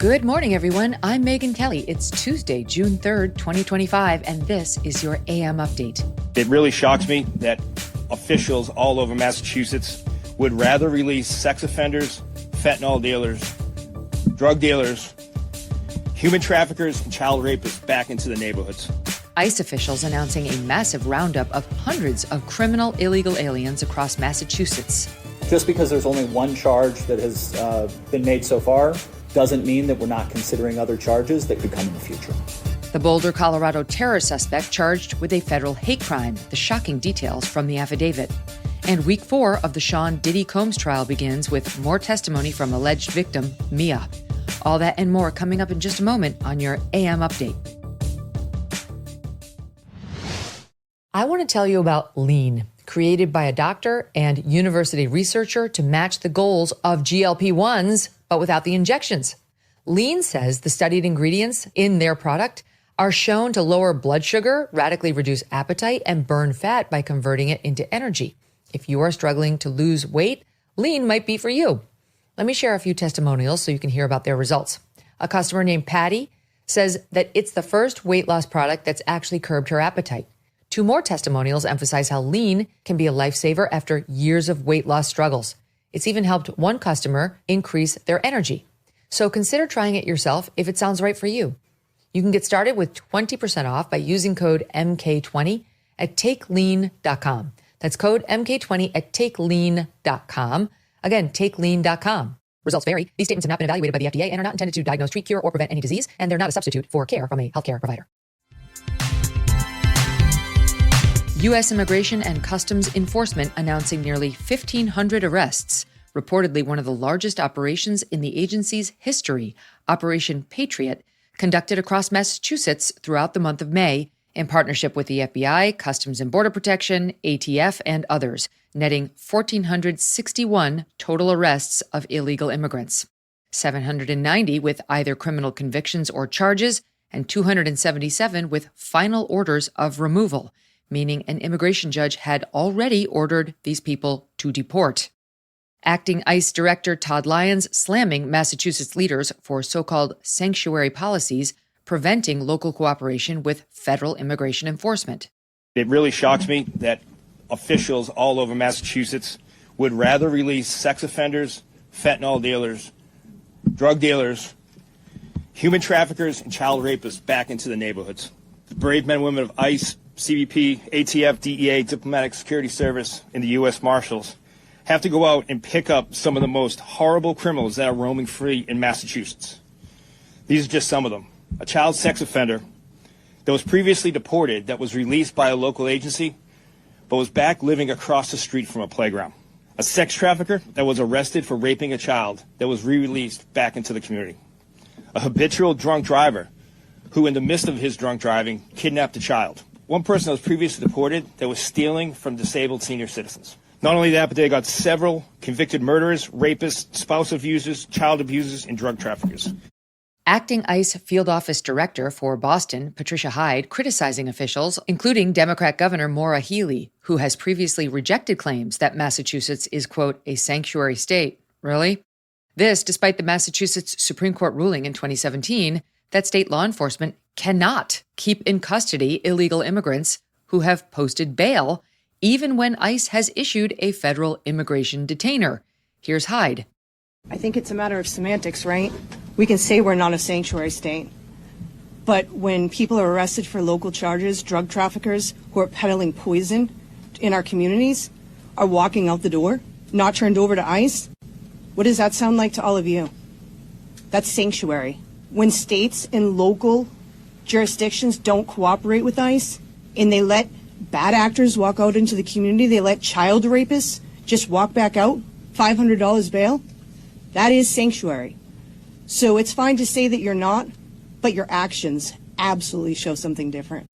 Good morning, everyone. I'm Megyn Kelly. It's Tuesday, June 3rd, 2025, and this is your AM update. It really shocks me that officials all over Massachusetts would rather release sex offenders, fentanyl dealers, drug dealers, human traffickers, and child rapists back into the neighborhoods. ICE officials announcing a massive roundup of hundreds of criminal illegal aliens across Massachusetts. Just because there's only one charge that has been made so far doesn't mean that we're not considering other charges that could come in the future. The Boulder, Colorado terror suspect charged with a federal hate crime. The shocking details from the affidavit. And week 4 of the Sean Diddy Combs trial begins with more testimony from alleged victim, Mia. All that and more coming up in just a moment on your AM update. I want to tell you about Lean, created by a doctor and university researcher to match the goals of GLP-1s, but without the injections. Lean says the studied ingredients in their product are shown to lower blood sugar, radically reduce appetite, and burn fat by converting it into energy. If you are struggling to lose weight, Lean might be for you. Let me share a few testimonials so you can hear about their results. A customer named Patty says that it's the first weight loss product that's actually curbed her appetite. 2 more testimonials emphasize how Lean can be a lifesaver after years of weight loss struggles. It's even helped one customer increase their energy. So consider trying it yourself if it sounds right for you. You can get started with 20% off by using code MK20 at takelean.com. That's code MK20 at takelean.com. Again, takelean.com. Results vary. These statements have not been evaluated by the FDA and are not intended to diagnose, treat, cure, or prevent any disease, and they're not a substitute for care from a healthcare provider. U.S. Immigration and Customs Enforcement announcing nearly 1,500 arrests, reportedly one of the largest operations in the agency's history, Operation Patriot, conducted across Massachusetts throughout the month of May in partnership with the FBI, Customs and Border Protection, ATF, and others, netting 1,461 total arrests of illegal immigrants, 790 with either criminal convictions or charges, and 277 with final orders of removal, meaning an immigration judge had already ordered these people to deport. Acting ICE Director Todd Lyons slamming Massachusetts leaders for so-called sanctuary policies preventing local cooperation with federal immigration enforcement. It really shocks me that officials all over Massachusetts would rather release sex offenders, fentanyl dealers, drug dealers, human traffickers, and child rapists back into the neighborhoods. The brave men and women of ICE, CBP, ATF, DEA, Diplomatic Security Service, and the U.S. Marshals have to go out and pick up some of the most horrible criminals that are roaming free in Massachusetts. These are just some of them. A child sex offender that was previously deported that was released by a local agency but was back living across the street from a playground. A sex trafficker that was arrested for raping a child that was re-released back into the community. A habitual drunk driver who, in the midst of his drunk driving, kidnapped a child. One person that was previously deported that was stealing from disabled senior citizens. Not only that, but they got several convicted murderers, rapists, spouse abusers, child abusers, and drug traffickers. Acting ICE Field Office Director for Boston, Patricia Hyde, criticizing officials, including Democrat Governor Maura Healey, who has previously rejected claims that Massachusetts is, quote, a sanctuary state. Really? This, despite the Massachusetts Supreme Court ruling in 2017 that state law enforcement cannot keep in custody illegal immigrants who have posted bail, even when ICE has issued a federal immigration detainer. Here's Hyde. I think it's a matter of semantics, right? We can say we're not a sanctuary state, but when people are arrested for local charges, drug traffickers who are peddling poison in our communities are walking out the door, not turned over to ICE, what does that sound like to all of you? That's sanctuary. When states and local jurisdictions don't cooperate with ICE and they let bad actors walk out into the community, they let child rapists just walk back out, $500 bail, that is sanctuary. So it's fine to say that you're not, but your actions absolutely show something different.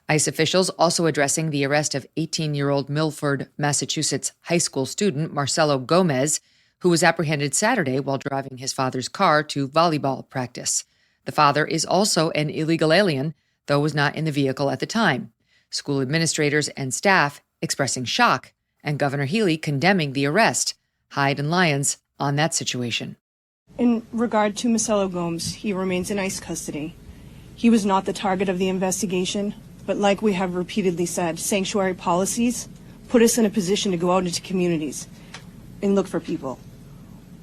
ICE officials also addressing the arrest of 18-year-old Milford, Massachusetts high school student Marcelo Gomez, who was apprehended Saturday while driving his father's car to volleyball practice. The father is also an illegal alien, though was not in the vehicle at the time. School administrators and staff expressing shock, and Governor Healey condemning the arrest. Hyde and Lyons on that situation. In regard to Marcelo Gomes, he remains in ICE custody. He was not the target of the investigation, but like we have repeatedly said, sanctuary policies put us in a position to go out into communities and look for people.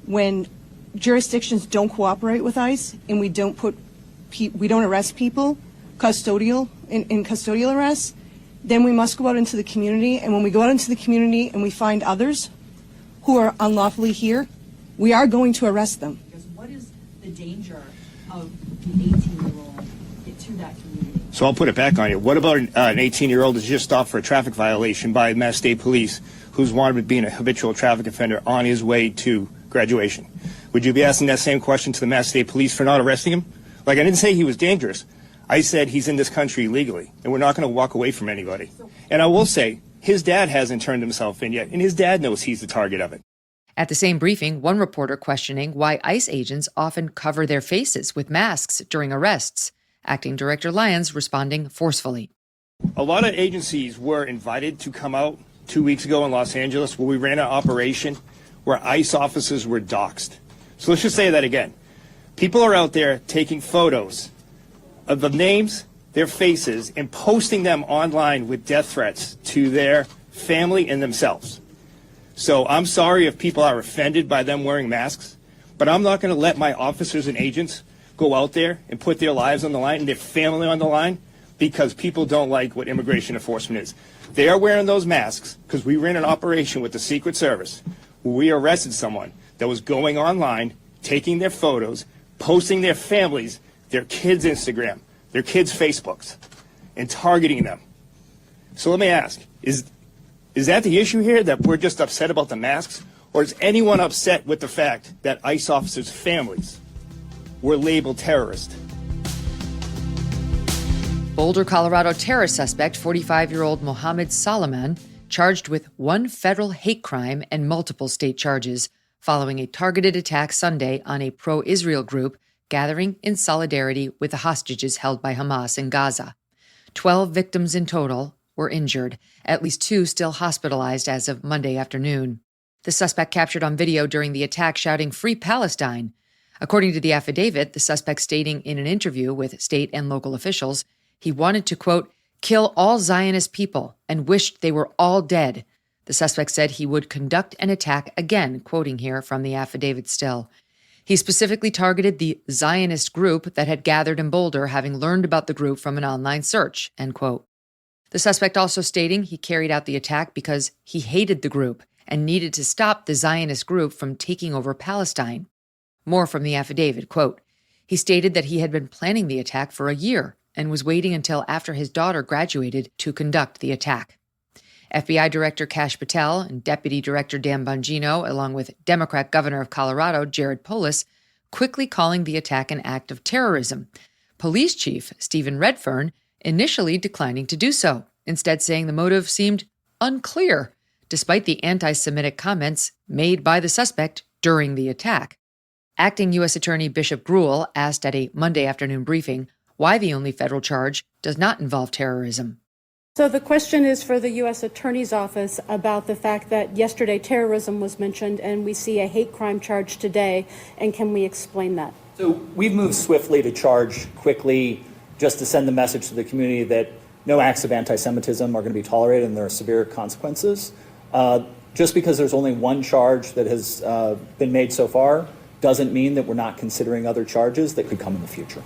When jurisdictions don't cooperate with ICE and we don't arrest people in custodial arrests, then we must go out into the community. And when we go out into the community and we find others who are unlawfully here, we are going to arrest them. Because what is the danger of the 18-year-old to that community? So I'll put it back on you. What about an 18-year-old who's just stopped for a traffic violation by Mass State Police, who's wanted with being a habitual traffic offender on his way to graduation? Would you be asking that same question to the Mass State Police for not arresting him? Like, I didn't say he was dangerous. I said he's in this country legally, and we're not going to walk away from anybody. And I will say, his dad hasn't turned himself in yet, and his dad knows he's the target of it. At the same briefing, one reporter questioning why ICE agents often cover their faces with masks during arrests. Acting Director Lyons responding forcefully. A lot of agencies were invited to come out 2 weeks ago in Los Angeles where we ran an operation where ICE officers were doxxed. So let's just say that again. People are out there taking photos of the names, their faces, and posting them online with death threats to their family and themselves. So I'm sorry if people are offended by them wearing masks, but I'm not going to let my officers and agents go out there and put their lives on the line and their family on the line because people don't like what immigration enforcement is. They are wearing those masks because we ran an operation with the Secret Service where we arrested someone that was going online, taking their photos, posting their families, their kids' Instagram, their kids' Facebooks, and targeting them. So let me ask, is that the issue here, that we're just upset about the masks? Or is anyone upset with the fact that ICE officers' families were labeled terrorists? Boulder, Colorado terrorist suspect, 45-year-old Mohammed Salman, charged with one federal hate crime and multiple state charges following a targeted attack Sunday on a pro-Israel group gathering in solidarity with the hostages held by Hamas in Gaza. 12 victims in total were injured, at least 2 still hospitalized as of Monday afternoon. The suspect captured on video during the attack shouting, "Free Palestine." According to the affidavit, the suspect stating in an interview with state and local officials, he wanted to, quote, "kill all Zionist people and wished they were all dead." The suspect said he would conduct an attack again, quoting here from the affidavit still. He specifically targeted the Zionist group that had gathered in Boulder, having learned about the group from an online search, end quote. The suspect also stating he carried out the attack because he hated the group and needed to stop the Zionist group from taking over Palestine. More from the affidavit, quote, he stated that he had been planning the attack for a year and was waiting until after his daughter graduated to conduct the attack. FBI Director Kash Patel and Deputy Director Dan Bongino, along with Democrat Governor of Colorado Jared Polis, quickly calling the attack an act of terrorism. Police Chief Stephen Redfern initially declining to do so, instead saying the motive seemed unclear, despite the anti-Semitic comments made by the suspect during the attack. Acting U.S. Attorney Bishop Gruhl asked at a Monday afternoon briefing why the only federal charge does not involve terrorism. So the question is for the U.S. Attorney's Office about the fact that yesterday terrorism was mentioned and we see a hate crime charge today, and can we explain that? So we've moved swiftly to charge quickly, just to send the message to the community that no acts of anti-Semitism are going to be tolerated and there are severe consequences. Just because there's only one charge that has been made so far doesn't mean that we're not considering other charges that could come in the future.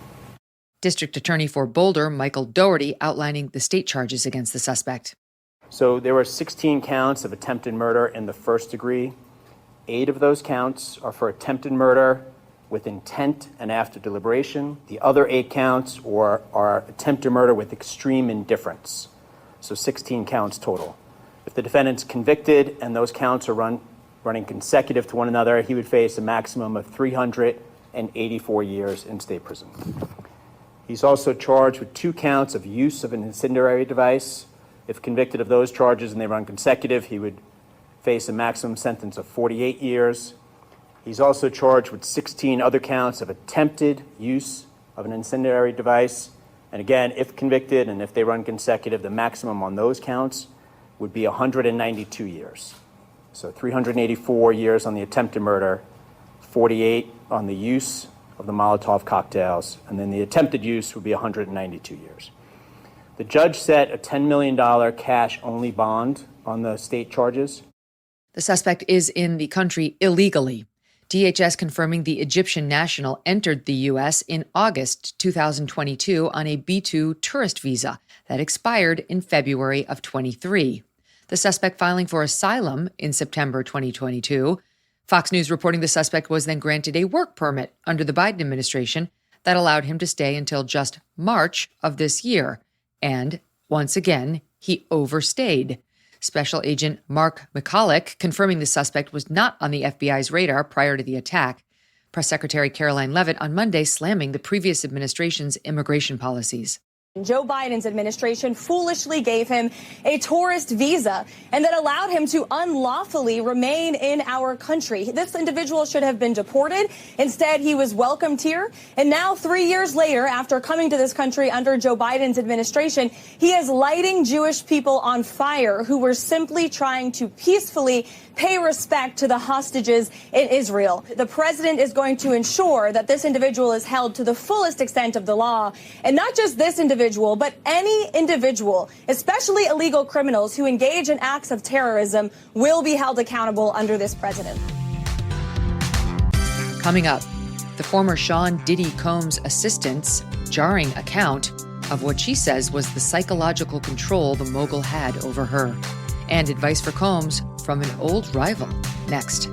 District Attorney for Boulder, Michael Doherty, outlining the state charges against the suspect. So there were 16 counts of attempted murder in the first degree. 8 of those counts are for attempted murder with intent and after deliberation. The other 8 counts are attempted murder with extreme indifference. So 16 counts total. If the defendant's convicted and those counts are running consecutive to one another, he would face a maximum of 384 years in state prison. He's also charged with 2 counts of use of an incendiary device. If convicted of those charges and they run consecutive, he would face a maximum sentence of 48 years. He's also charged with 16 other counts of attempted use of an incendiary device. And again, if convicted and if they run consecutive, the maximum on those counts would be 192 years. So 384 years on the attempted murder, 48 on the use of the Molotov cocktails, and then the attempted use would be 192 years. The judge set a $10 million cash-only bond on the state charges. The suspect is in the country illegally. DHS confirming the Egyptian national entered the U.S. in August 2022 on a B-2 tourist visa that expired in February of 23. The suspect filing for asylum in September 2022. Fox News reporting the suspect was then granted a work permit under the Biden administration that allowed him to stay until just March of this year. And once again, he overstayed. Special Agent Mark McCulloch confirming the suspect was not on the FBI's radar prior to the attack. Press Secretary Caroline Leavitt on Monday slamming the previous administration's immigration policies. Joe Biden's administration foolishly gave him a tourist visa and that allowed him to unlawfully remain in our country. This individual should have been deported. Instead, he was welcomed here. And now, 3 years later, after coming to this country under Joe Biden's administration, he is lighting Jewish people on fire who were simply trying to peacefully pay respect to the hostages in Israel. The president is going to ensure that this individual is held to the fullest extent of the law. And not just this individual, but any individual, especially illegal criminals who engage in acts of terrorism, will be held accountable under this president. Coming up, the former Sean Diddy Combs' assistant's jarring account of what she says was the psychological control the mogul had over her. And advice for Combs from an old rival. Next.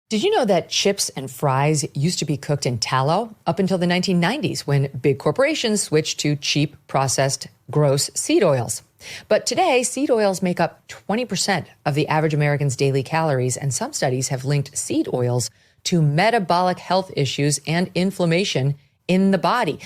Did you know that chips and fries used to be cooked in tallow up until the 1990s when big corporations switched to cheap, processed, gross seed oils? But today, seed oils make up 20% of the average American's daily calories, and some studies have linked seed oils to metabolic health issues and inflammation in the body.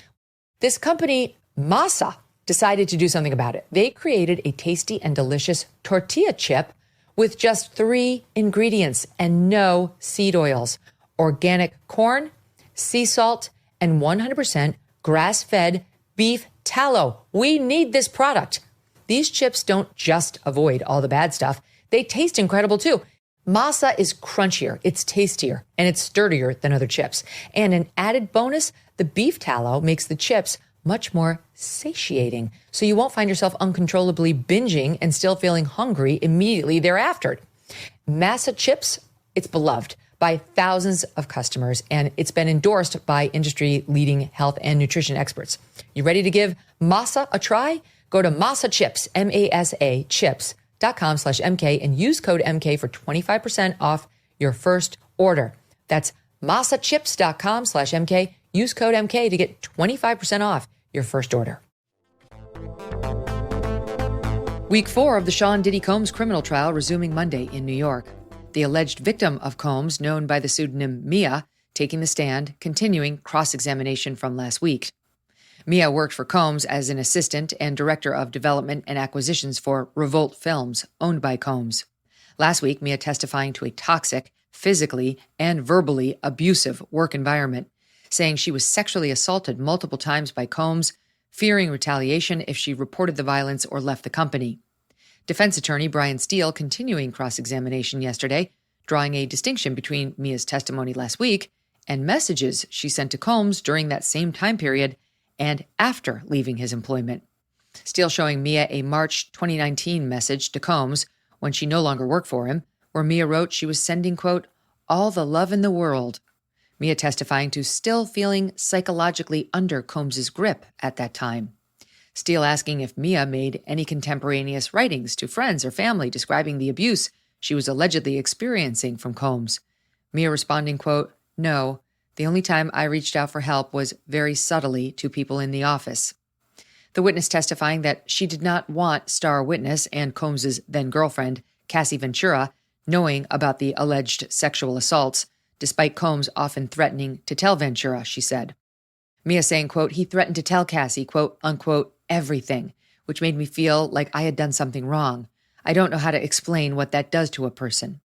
This company, Masa, decided to do something about it. They created a tasty and delicious tortilla chip with just 3 ingredients and no seed oils: organic corn, sea salt, and 100% grass-fed beef tallow. We need this product. These chips don't just avoid all the bad stuff. They taste incredible too. Masa is crunchier, it's tastier, and it's sturdier than other chips. And an added bonus, the beef tallow makes the chips much more satiating, so you won't find yourself uncontrollably binging and still feeling hungry immediately thereafter. Masa chips, it's beloved by thousands of customers, and it's been endorsed by industry-leading health and nutrition experts. You ready to give Masa a try? Go to Masa Chips, M-A-S-A, chips.com/MK, and use code MK for 25% off your first order. That's masachips.com/MK. Use code MK to get 25% off your first order. Week 4 of the Sean Diddy Combs criminal trial resuming Monday in New York. The alleged victim of Combs, known by the pseudonym Mia, taking the stand, continuing cross-examination from last week. Mia worked for Combs as an assistant and director of development and acquisitions for Revolt Films, owned by Combs. Last week, Mia testifying to a toxic, physically and verbally abusive work environment, saying she was sexually assaulted multiple times by Combs, fearing retaliation if she reported the violence or left the company. Defense attorney Brian Steele continuing cross-examination yesterday, drawing a distinction between Mia's testimony last week and messages she sent to Combs during that same time period and after leaving his employment. Steele showing Mia a March 2019 message to Combs when she no longer worked for him, where Mia wrote she was sending, quote, all the love in the world. Mia testifying to still feeling psychologically under Combs's grip at that time. Steele asking if Mia made any contemporaneous writings to friends or family describing the abuse she was allegedly experiencing from Combs. Mia responding, quote, no, the only time I reached out for help was very subtly to people in the office. The witness testifying that she did not want star witness and Combs's then-girlfriend, Cassie Ventura, knowing about the alleged sexual assaults, despite Combs often threatening to tell Ventura, she said. Mia saying, quote, he threatened to tell Cassie, quote, unquote, everything, which made me feel like I had done something wrong. I don't know how to explain what that does to a person.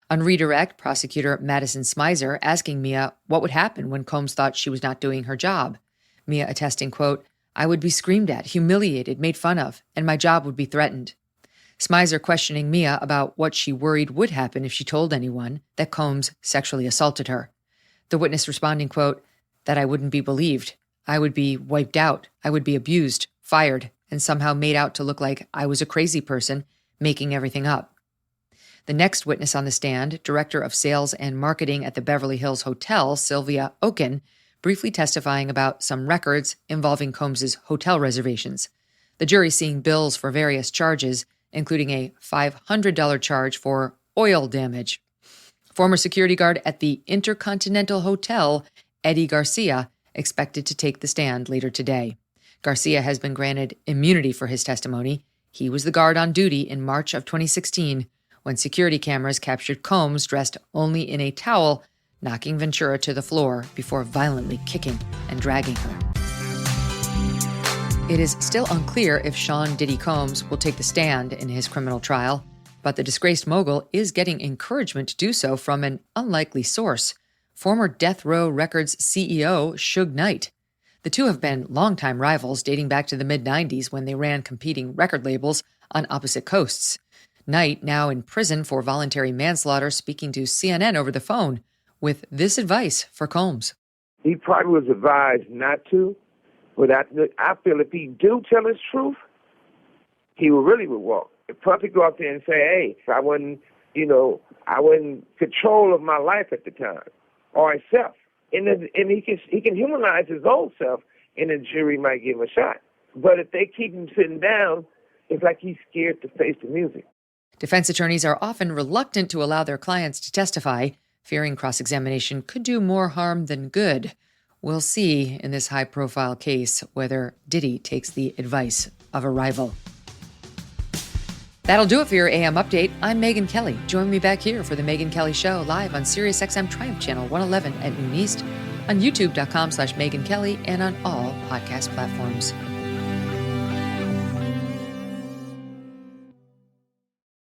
On redirect, prosecutor Madison Smizer asking Mia what would happen when Combs thought she was not doing her job. Mia attesting, quote, I would be screamed at, humiliated, made fun of, and my job would be threatened. Smizer questioning Mia about what she worried would happen if she told anyone that Combs sexually assaulted her. The witness responding, quote, that I wouldn't be believed. I would be wiped out. I would be abused, fired, and somehow made out to look like I was a crazy person making everything up. The next witness on the stand, Director of Sales and Marketing at the Beverly Hills Hotel, Sylvia Oken, briefly testifying about some records involving Combs's hotel reservations. The jury seeing bills for various charges, including a $500 charge for oil damage. Former security guard at the Intercontinental Hotel, Eddie Garcia, expected to take the stand later today. Garcia has been granted immunity for his testimony. He was the guard on duty in March of 2016 when security cameras captured Combs dressed only in a towel, knocking Ventura to the floor before violently kicking and dragging her. It is still unclear if Sean Diddy Combs will take the stand in his criminal trial, but the disgraced mogul is getting encouragement to do so from an unlikely source, former Death Row Records CEO Suge Knight. The two have been longtime rivals dating back to the mid-90s when they ran competing record labels on opposite coasts. Knight, now in prison for voluntary manslaughter, speaking to CNN over the phone with this advice for Combs. He probably was advised not to, but I feel if he do tell his truth, he really would walk. If Puffy go out there and say, hey, I wasn't control of my life at the time, or himself. And he can humanize his own self, and the jury might give him a shot. But if they keep him sitting down, it's like he's scared to face the music. Defense attorneys are often reluctant to allow their clients to testify, fearing cross-examination could do more harm than good. We'll see in this high-profile case whether Diddy takes the advice of a rival. That'll do it for your AM update. I'm Megyn Kelly. Join me back here for the Megyn Kelly Show live on SiriusXM Triumph Channel 111 at noon East, on youtube.com/Megyn Kelly, and on all podcast platforms.